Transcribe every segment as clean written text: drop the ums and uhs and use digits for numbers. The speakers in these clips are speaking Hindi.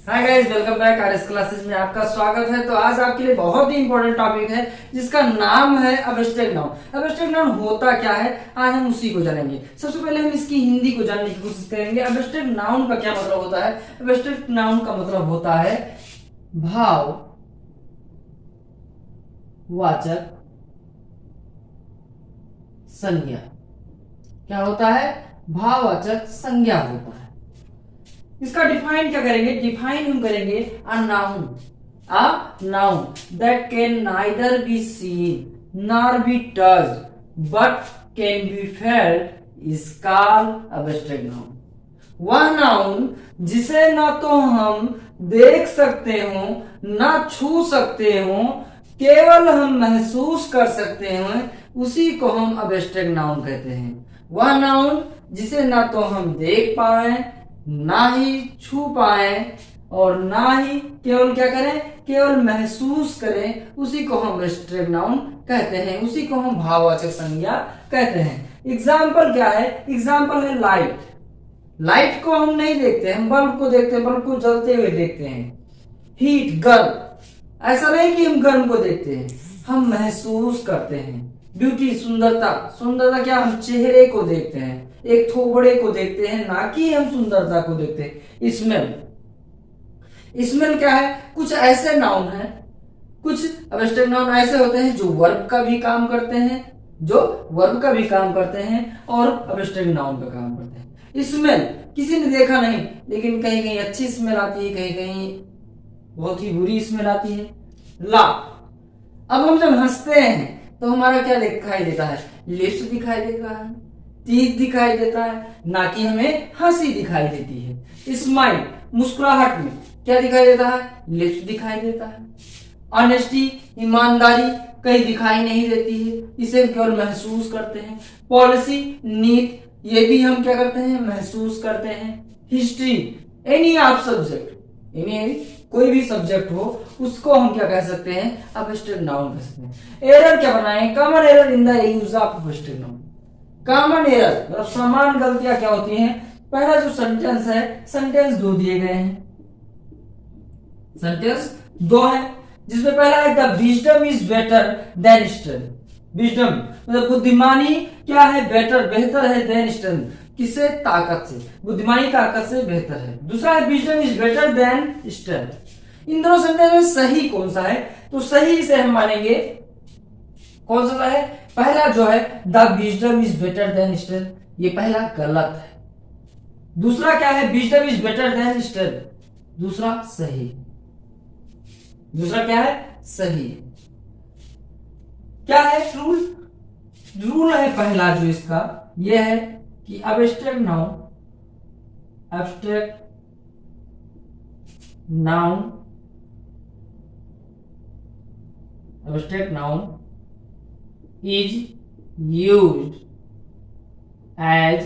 Hi guys, welcome back RS classes में आपका स्वागत है। तो आज आपके लिए बहुत ही इंपॉर्टेंट टॉपिक है जिसका नाम है एब्स्ट्रैक्ट नाउन। एब्स्ट्रैक्ट नाउन होता क्या है, आज हम उसी को जानेंगे। सबसे पहले हम इसकी हिंदी को जानने की कोशिश करेंगे। एब्स्ट्रैक्ट नाउन का क्या मतलब होता है? एब्स्ट्रैक्ट नाउन का मतलब होता है भाव वाचक संज्ञा। क्या होता है? भाववाचक संज्ञा होता है। इसका डिफाइन क्या करेंगे? डिफाइन हम करेंगे a noun that can neither be seen nor be touched but can be felt is called abstract noun. वह नाउन जिसे ना तो हम देख सकते हो ना छू सकते हो, केवल हम महसूस कर सकते हैं, उसी को हम एब्स्ट्रैक्ट नाउन कहते हैं। वह नाउन जिसे ना तो हम देख पाए, ना ही छू पाए और ना ही केवल क्या करें, केवल महसूस करें, उसी को हम एब्स्ट्रैक्ट नाउन कहते हैं, उसी को हम भाववाचक संज्ञा कहते हैं। एग्जाम्पल क्या है? एग्जाम्पल है लाइट। लाइट को हम नहीं देखते, हम बल्ब को देखते हैं, बल्ब को जलते हुए देखते हैं। हीट, गर्म, ऐसा नहीं कि हम गर्म को देखते हैं, हम महसूस करते हैं। ब्यूटी, सुंदरता, सुंदरता क्या, हम चेहरे को देखते हैं, एक थोबड़े को देखते हैं, ना कि हम सुंदरता को देखते हैं। स्मेल, स्मेल क्या है? कुछ ऐसे नाउन है, कुछ एब्स्ट्रैक्ट नाउन ऐसे होते हैं जो वर्ब का भी काम करते हैं, जो वर्ब का भी काम करते हैं और एब्स्ट्रैक्ट नाउन का काम करते हैं। स्मेल किसी ने देखा नहीं, लेकिन कहीं कहीं अच्छी स्मेल आती है, कहीं कहीं बहुत ही बुरी स्मेल आती है। ला, अब हम जब हंसते हैं तो हमारा क्या दिखाई देता है? लिप्स दिखाई देता है, टीथ दिखाई देता है, ना कि हमें हंसी दिखाई देती है। स्माइल, मुस्कुराहट में क्या दिखाई देता है? लिप्स दिखाई देता है। ऑनेस्टी, ईमानदारी कहीं दिखाई नहीं देती है, इसे हम केवल महसूस करते हैं। पॉलिसी, नीति, ये भी हम क्या करते हैं? महसूस करते हैं। History, any of subject, any कोई भी सब्जेक्ट हो, उसको हम क्या कह सकते हैं? एब्स्ट्रैक्ट नाउन कह सकते हैं। एरर क्या बनाएं? Common error in the use of abstract noun. Common error मतलब समान गलतियां क्या होती हैं? पहला जो सेंटेंस है, सेंटेंस दो दिए गए हैं, सेंटेंस दो है, जिसमें पहला है the wisdom is better than study. Wisdom मतलब बुद्धिमानी क्या है? बेटर, बेहतर है, देन स्टडी, किससे? ताकत से, बुद्धिमानी ताकत से बेहतर है। दूसरा है wisdom is better than study. इन दोनों सेंटेंस में सही कौन सा है? तो सही से हम मानेंगे कौन सा है? पहला जो है the wisdom is better than study, ये पहला गलत है। दूसरा क्या है? Wisdom is better than study, दूसरा सही। दूसरा क्या है? सही। क्या है रूल? रूल है पहला जो इसका, यह है कि abstract noun, abstract noun, abstract noun is used as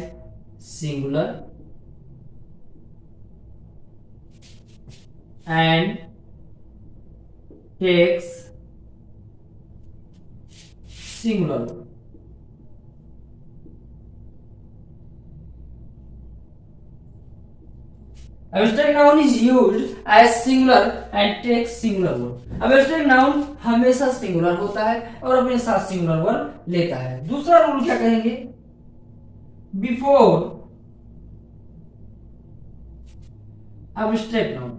singular and takes singular. Abstract noun is used as singular and takes singular word. Abstract noun हमेशा सिंगुलर होता है और अपने साथ सिंगुलर वर्ड लेता है। दूसरा रूल क्या कहेंगे? Before abstract noun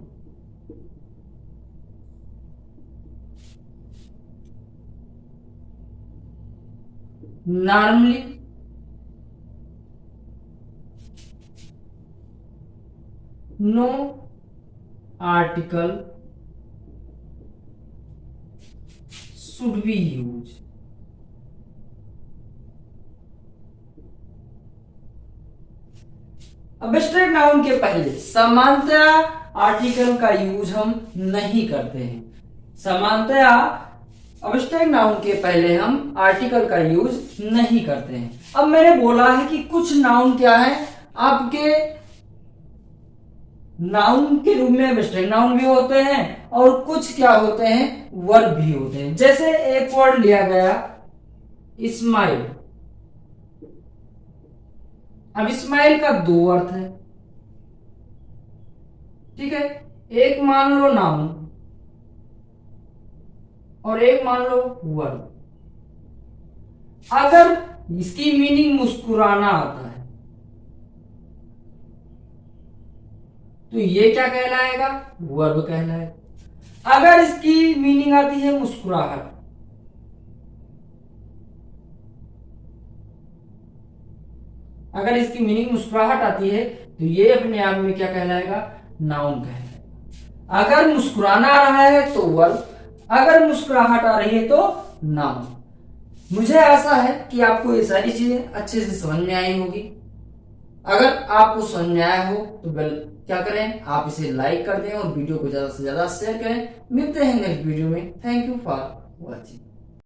normally no article should be used. Abstract noun के पहले सामान्यतया आर्टिकल का यूज हम नहीं करते हैं। सामान्यतया एब्स्ट्रैक्ट नाउन के पहले हम आर्टिकल का यूज नहीं करते हैं। अब मैंने बोला है कि कुछ नाउन क्या है, आपके नाउन के रूप में एब्स्ट्रैक्ट नाउन भी होते हैं और कुछ क्या होते हैं? वर्ब भी होते हैं। जैसे एक वर्ड लिया गया स्माइल। अब स्माइल का दो अर्थ है, ठीक है। एक मान लो नाउन और एक मान लो वर्ब। अगर इसकी मीनिंग मुस्कुराना आता है तो ये क्या कहलाएगा? वर्ब कहलाएगा। अगर इसकी मीनिंग आती है मुस्कुराहट, अगर इसकी मीनिंग मुस्कुराहट आती है तो ये अपने आप में क्या कहलाएगा? नाउन कहलाएगा। अगर मुस्कुराना आ रहा है तो वर्ब, अगर मुस्कुराहट आ रही है तो नाउन। मुझे आशा है कि आपको ये सारी चीजें अच्छे से समझ में आई होगी। अगर आपको समझ में आया हो तो क्या करें, आप इसे लाइक कर दें और वीडियो को ज्यादा से ज्यादा शेयर करें। मिलते हैं नेक्स्ट वीडियो में। Thank you for watching.